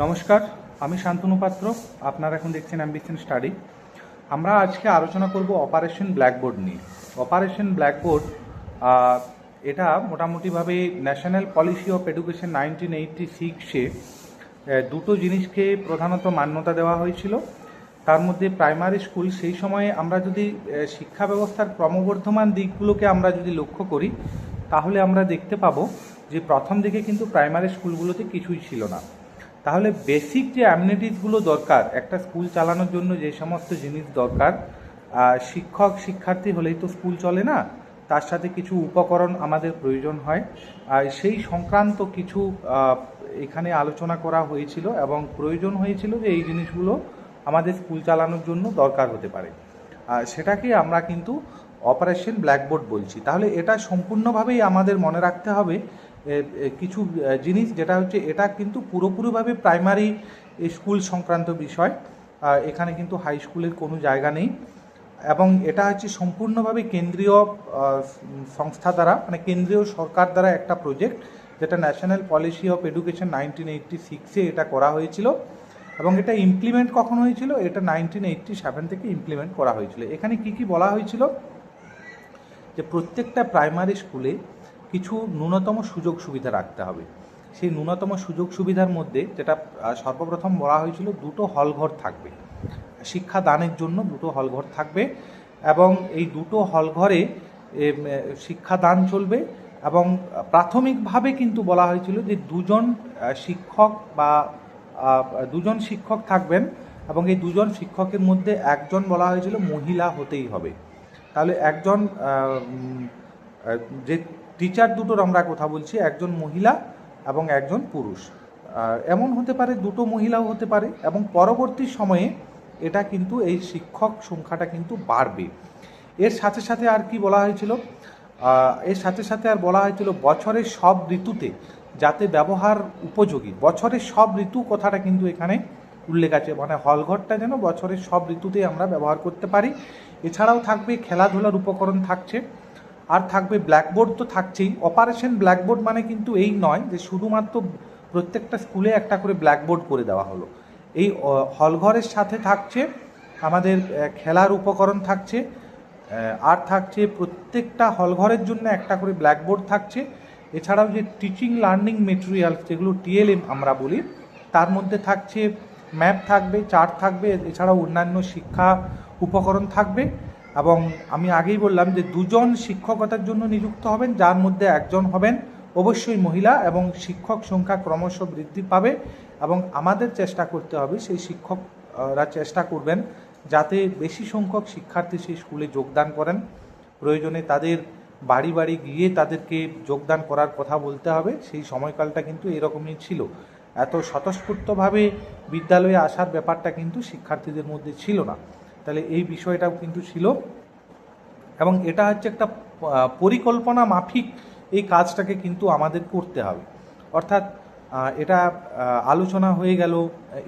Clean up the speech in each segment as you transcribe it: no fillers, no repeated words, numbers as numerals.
নমস্কার, আমি শান্তনু পাত্র। আপনারা এখন দেখছেন অ্যাম্বিশন স্টাডি। আমরা আজকে আলোচনা করব অপারেশন ব্ল্যাকবোর্ড নিয়ে। অপারেশন ব্ল্যাকবোর্ড এটা মোটামুটিভাবে ন্যাশনাল পলিসি অফ এডুকেশন 1986-এ দুটো জিনিসকে প্রধানত মান্যতা দেওয়া হয়েছিল। তার মধ্যে প্রাইমারি স্কুল, সেই সময়ে আমরা যদি শিক্ষা ব্যবস্থার ক্রমবর্ধমান দিকগুলোকে আমরা যদি লক্ষ্য করি, তাহলে আমরা দেখতে পাবো যে প্রথম দিকে কিন্তু প্রাইমারি স্কুলগুলোতে কিছুই ছিল না। তাহলে বেসিক যে অ্যামিনিটিসগুলো দরকার একটা স্কুল চালানোর জন্য, যে সমস্ত জিনিস দরকার, শিক্ষক শিক্ষার্থী হলেই তো স্কুল চলে না, তার সাথে কিছু উপকরণ আমাদের প্রয়োজন হয়। সেই সংক্রান্ত কিছু এখানে আলোচনা করা হয়েছিল এবং প্রয়োজন হয়েছিল যে এই জিনিসগুলো আমাদের স্কুল চালানোর জন্য দরকার হতে পারে। সেটাকে আমরা কিন্তু অপারেশন ব্ল্যাকবোর্ড বলছি। তাহলে এটা সম্পূর্ণভাবেই আমাদের মনে রাখতে হবে কিছু জিনিস, যেটা হচ্ছে এটা কিন্তু পুরোপুরিভাবে প্রাইমারি স্কুল সংক্রান্ত বিষয়। এখানে কিন্তু হাই স্কুলের কোনো জায়গা নেই এবং এটা হচ্ছে সম্পূর্ণভাবে কেন্দ্রীয় সংস্থা দ্বারা, মানে কেন্দ্রীয় সরকার দ্বারা একটা প্রজেক্ট, যেটা ন্যাশনাল পলিসি অফ এডুকেশন 1986-এ এটা করা হয়েছিল এবং এটা ইমপ্লিমেন্ট কখন হয়েছিল? এটা 1987 থেকে ইমপ্লিমেন্ট করা হয়েছিল। এখানে কি কি বলা হয়েছিল? যে প্রত্যেকটা প্রাইমারি স্কুলে কিছু ন্যূনতম সুযোগ সুবিধা রাখতে হবে। সেই ন্যূনতম সুযোগ সুবিধার মধ্যে যেটা সর্বপ্রথম বলা হয়েছিল, দুটো হলঘর থাকবে শিক্ষাদানের জন্য, দুটো হলঘর থাকবে এবং এই দুটো হলঘরে শিক্ষাদান চলবে। এবং প্রাথমিকভাবে কিন্তু বলা হয়েছিল যে দুজন শিক্ষক থাকবেন এবং এই দুজন শিক্ষকের মধ্যে একজন বলা হয়েছিল মহিলা হতেই হবে। তাহলে একজন যে টিচার দুটোর আমরা কথা বলছি, একজন মহিলা এবং একজন পুরুষ। এমন হতে পারে দুটো মহিলাও হতে পারে এবং পরবর্তী সময়ে এটা কিন্তু এই শিক্ষক সংখ্যাটা কিন্তু বাড়বে। এর সাথে সাথে আর কি বলা হয়েছিল? এর সাথে সাথে আর বলা হয়েছিল বছরের সব ঋতুতে যাতে ব্যবহার উপযোগী, বছরের সব ঋতু কথাটা কিন্তু এখানে উল্লেখ আছে, মানে হলঘরটা যেন বছরের সব ঋতুতে আমরা ব্যবহার করতে পারি। এছাড়াও থাকবে খেলাধুলার উপকরণ থাকছে, আর থাকবে ব্ল্যাকবোর্ড তো থাকছেই। অপারেশন ব্ল্যাকবোর্ড মানে কিন্তু এই নয় যে শুধুমাত্র প্রত্যেকটা স্কুলে একটা করে ব্ল্যাকবোর্ড করে দেওয়া হলো। এই হলঘরের সাথে থাকছে আমাদের খেলার উপকরণ থাকছে, আর থাকছে প্রত্যেকটা হলঘরের জন্য একটা করে ব্ল্যাকবোর্ড থাকছে। এছাড়াও যে টিচিং লার্নিং মেটেরিয়াল, যেগুলো টিএলএম আমরা বলি, তার মধ্যে থাকছে ম্যাপ থাকবে, চার্ট থাকবে, এছাড়াও অন্যান্য শিক্ষা উপকরণ থাকবে। এবং আমি আগেই বললাম যে দুজন শিক্ষকতার জন্য নিযুক্ত হবেন, যার মধ্যে একজন হবেন অবশ্যই মহিলা এবং শিক্ষক সংখ্যা ক্রমশ বৃদ্ধি পাবে। এবং আমাদের চেষ্টা করতে হবে, সেই শিক্ষকরা চেষ্টা করবেন যাতে বেশি সংখ্যক শিক্ষার্থী সেই স্কুলে যোগদান করেন। প্রয়োজনে তাদের বাড়ি বাড়ি গিয়ে তাদেরকে যোগদান করার কথা বলতে হবে। সেই সময়কালটা কিন্তু এরকমই ছিল, এত স্বতঃস্ফূর্তভাবে বিদ্যালয়ে আসার ব্যাপারটা কিন্তু শিক্ষার্থীদের মধ্যে ছিল না। তাহলে এই বিষয়টাও কিন্তু ছিল এবং এটা হচ্ছে একটা পরিকল্পনা মাফিক এই কাজটাকে কিন্তু আমাদের করতে হবে। অর্থাৎ এটা আলোচনা হয়ে গেল,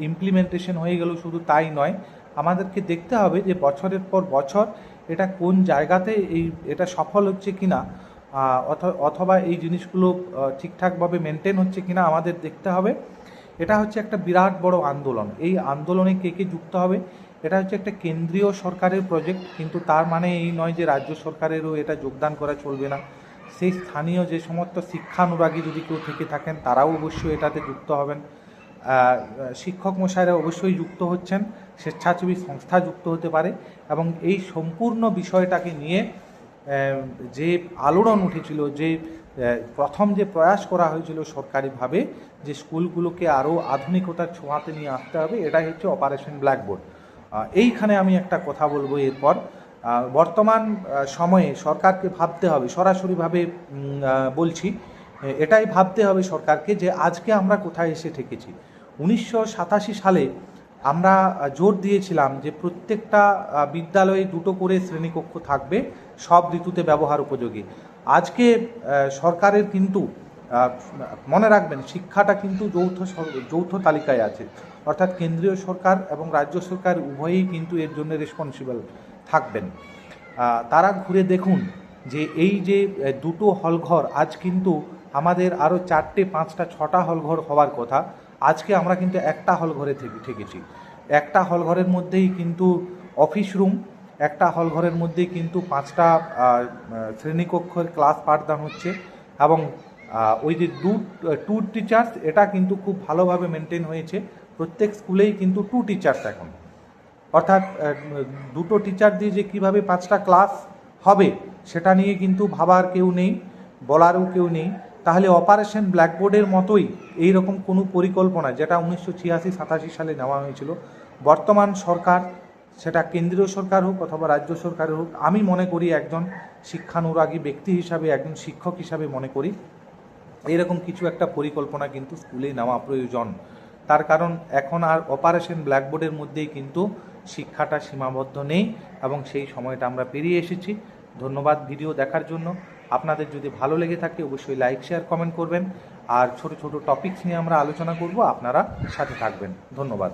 ইমপ্লিমেন্টেশন হয়ে গেল, শুধু তাই নয়, আমাদেরকে দেখতে হবে যে বছরের পর বছর এটা কোন জায়গাতে এটা সফল হচ্ছে কিনা, অথবা এই জিনিসগুলো ঠিকঠাকভাবে মেনটেন হচ্ছে কিনা আমাদের দেখতে হবে। এটা হচ্ছে একটা বিরাট বড় আন্দোলন। এই আন্দোলনে কে কে যুক্ত হবে? এটা হচ্ছে একটা কেন্দ্রীয় সরকারের প্রজেক্ট, কিন্তু তার মানে এই নয় যে রাজ্য সরকারেরও এটা যোগদান করা চলবে না। সেই স্থানীয় যে সমস্ত শিক্ষানুরাগী যদি কেউ থেকে থাকেন, তারাও অবশ্যই এটাতে যুক্ত হবেন। শিক্ষক মশাইরা অবশ্যই যুক্ত হচ্ছেন, স্বেচ্ছাসেবী সংস্থা যুক্ত হতে পারে। এবং এই সম্পূর্ণ বিষয়টাকে নিয়ে যে আলোড়ন উঠেছিল, যে প্রথম যে প্রয়াস করা হয়েছিল সরকারিভাবে, যে স্কুলগুলোকে আরও আধুনিকতার ছোঁয়াতে নিয়ে আসতে হবে, এটাই হচ্ছে অপারেশন ব্ল্যাকবোর্ড। এইখানে আমি একটা কথা বলবো এরপর। বর্তমান সময়ে সরকারকে ভাবতে হবে, সরাসরিভাবে বলছি, এটাই ভাবতে হবে সরকারকে যে আজকে আমরা কোথায় এসে ঠেকেছি। 1987 সালে আমরা জোর দিয়েছিলাম যে প্রত্যেকটা বিদ্যালয়ে দুটো করে শ্রেণীকক্ষ থাকবে, সব ঋতুতে ব্যবহার উপযোগী। আজকে সরকারের কিন্তু মনে রাখবেন, শিক্ষাটা কিন্তু যৌথ তালিকায় আছে, অর্থাৎ কেন্দ্রীয় সরকার এবং রাজ্য সরকার উভয়েই কিন্তু এর জন্য রেসপন্সিবল থাকবেন। তারা ঘুরে দেখুন যে এই যে দুটো হলঘর, আজ কিন্তু আমাদের আরও 4টে 5টা 6টা হলঘর হওয়ার কথা, আজকে আমরা কিন্তু একটা হল ঘরে ঠেকেছি। একটা হল ঘরের মধ্যেই কিন্তু অফিস রুম, একটা হল ঘরের মধ্যেই কিন্তু 5টা শ্রেণীকক্ষের ক্লাস পাঠদান হচ্ছে, এবং ওই যে টু টিচার্স, এটা কিন্তু খুব ভালোভাবে মেনটেন হয়েছে। প্রত্যেক স্কুলেই কিন্তু 2 টিচার্স এখন, অর্থাৎ দুটো টিচার দিয়ে যে কীভাবে 5টা ক্লাস হবে সেটা নিয়ে কিন্তু ভাবার কেউ নেই, বলারও কেউ নেই। তাহলে অপারেশন ব্ল্যাকবোর্ডের মতোই এই রকম কোনো পরিকল্পনা, যেটা 1986-87 সালে নেওয়া হয়েছিল, বর্তমান সরকার, সেটা কেন্দ্রীয় সরকার হোক অথবা রাজ্য সরকারের হোক, আমি মনে করি একজন শিক্ষানুরাগী ব্যক্তি হিসাবে, একজন শিক্ষক হিসাবে মনে করি এরকম কিছু একটা পরিকল্পনা কিন্তু স্কুলে নেওয়া প্রয়োজন। তার কারণ এখন আর অপারেশন ব্ল্যাকবোর্ডের মধ্যেই কিন্তু শিক্ষাটা সীমাবদ্ধ নেই, এবং সেই সময়টা আমরা পেরিয়ে এসেছি। ধন্যবাদ ভিডিও দেখার জন্য। আপনাদের যদি ভালো লেগে থাকে অবশ্যই লাইক, শেয়ার, কমেন্ট করবেন। আর ছোট ছোট টপিকস নিয়ে আমরা আলোচনা করব, আপনারা সাথে থাকবেন। ধন্যবাদ।